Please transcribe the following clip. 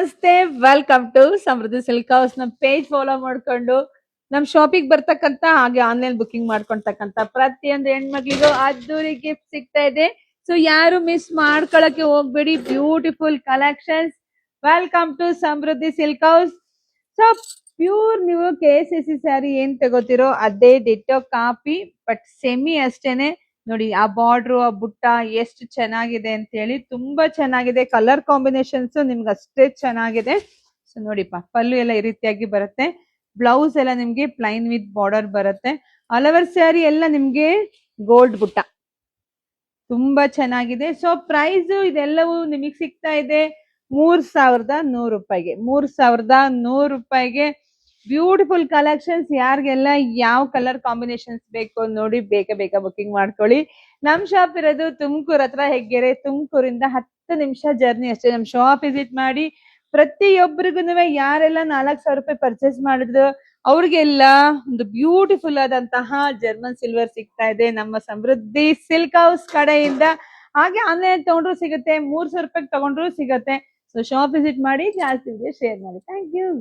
ನಮಸ್ತೆ, welcome to Samruddhi silk house. ನಮ್ page follow ಮಾಡ್ಕೊಂಡು ನಮ್ ಶಾಪಿಗೆ ಬರ್ತಕ್ಕಂತ ಹಾಗೆ ಆನ್ಲೈನ್ ಬುಕಿಂಗ್ ಮಾಡ್ಕೊಳ್ತಕ್ಕಂತ ಪ್ರತಿಯೊಂದು ಹೆಣ್ಮಕ್ಳಿಗೂ ಅದ್ದೂರಿ ಗಿಫ್ಟ್ ಸಿಗ್ತಾ ಇದೆ. ಸೊ ಯಾರು ಮಿಸ್ ಮಾಡ್ಕೊಳಕ್ಕೆ ಹೋಗ್ಬೇಡಿ. Beautiful collections. Welcome to Samruddhi silk house. So pure ನೀವು KCC ಸ್ಯಾರಿ ಏನ್ ತಗೋತಿರೋ ಅದೇ ಡಿಟ್ಟೋ ಕಾಪಿ, ಬಟ್ ಸೆಮಿ ಅಷ್ಟೇನೆ. ನೋಡಿ ಆ ಬಾರ್ಡ್ರು, ಆ ಬುಟ್ಟ ಎಷ್ಟು ಚೆನ್ನಾಗಿದೆ ಅಂತ ಹೇಳಿ, ತುಂಬಾ ಚೆನ್ನಾಗಿದೆ. ಕಲರ್ ಕಾಂಬಿನೇಷನ್ಸ್ ನಿಮ್ಗೆ ಅಷ್ಟೇ ಚೆನ್ನಾಗಿದೆ. ಸೊ ನೋಡಿಪ್ಪ, ಪಲ್ಲು ಎಲ್ಲ ಈ ರೀತಿಯಾಗಿ ಬರುತ್ತೆ. ಬ್ಲೌಸ್ ಎಲ್ಲ ನಿಮ್ಗೆ ಪ್ಲೈನ್ ವಿತ್ ಬಾರ್ಡರ್ ಬರುತ್ತೆ. ಆಲ್ ಓವರ್ ಸ್ಯಾರಿ ಎಲ್ಲ ನಿಮ್ಗೆ ಗೋಲ್ಡ್ ಬುಟ್ಟ, ತುಂಬಾ ಚೆನ್ನಾಗಿದೆ. ಸೊ ಪ್ರೈಸ್ ಇದೆಲ್ಲವೂ ನಿಮಗೆ ಸಿಗ್ತಾ ಇದೆ 3100 ರೂಪಾಯಿಗೆ. 3100 ರೂಪಾಯಿಗೆ ಬ್ಯೂಟಿಫುಲ್ ಕಲೆಕ್ಷನ್ಸ್. ಯಾರಿಗೆಲ್ಲ ಯಾವ ಕಲರ್ ಕಾಂಬಿನೇಷನ್ಸ್ ಬೇಕು ನೋಡಿ, ಬೇಗ ಬೇಗ ಬುಕಿಂಗ್ ಮಾಡ್ಕೊಳ್ಳಿ. ನಮ್ ಶಾಪ್ ಇರೋದು ತುಮಕೂರ್ ಹತ್ರ, ಹೆಗ್ಗೆರೆ. ತುಮಕೂರಿಂದ 10 ನಿಮಿಷ ಜರ್ನಿ ಅಷ್ಟೇ. ನಮ್ ಶಾಪ್ ವಿಸಿಟ್ ಮಾಡಿ. ಪ್ರತಿಯೊಬ್ಬರಿಗೂ ಯಾರೆಲ್ಲ 4000 ರೂಪಾಯಿ ಪರ್ಚೇಸ್ ಮಾಡಿದ್ರು ಅವ್ರಿಗೆಲ್ಲ ಒಂದು ಬ್ಯೂಟಿಫುಲ್ ಆದಂತಹ ಜರ್ಮನ್ ಸಿಲ್ವರ್ ಸಿಗ್ತಾ ಇದೆ ನಮ್ಮ ಸಮೃದ್ಧಿ ಸಿಲ್ಕ್ ಹೌಸ್ ಕಡೆಯಿಂದ. ಹಾಗೆ ಆನ್ಲೈನ್ ತಗೊಂಡ್ರು ಸಿಗುತ್ತೆ, 3000 ರೂಪಾಯಿ ತಗೊಂಡ್ರು ಸಿಗುತ್ತೆ. ಸೊ ಶಾಪ್ ವಿಸಿಟ್ ಮಾಡಿ, ಜಾಸ್ತಿ ಶೇರ್ ಮಾಡಿ. Thank you.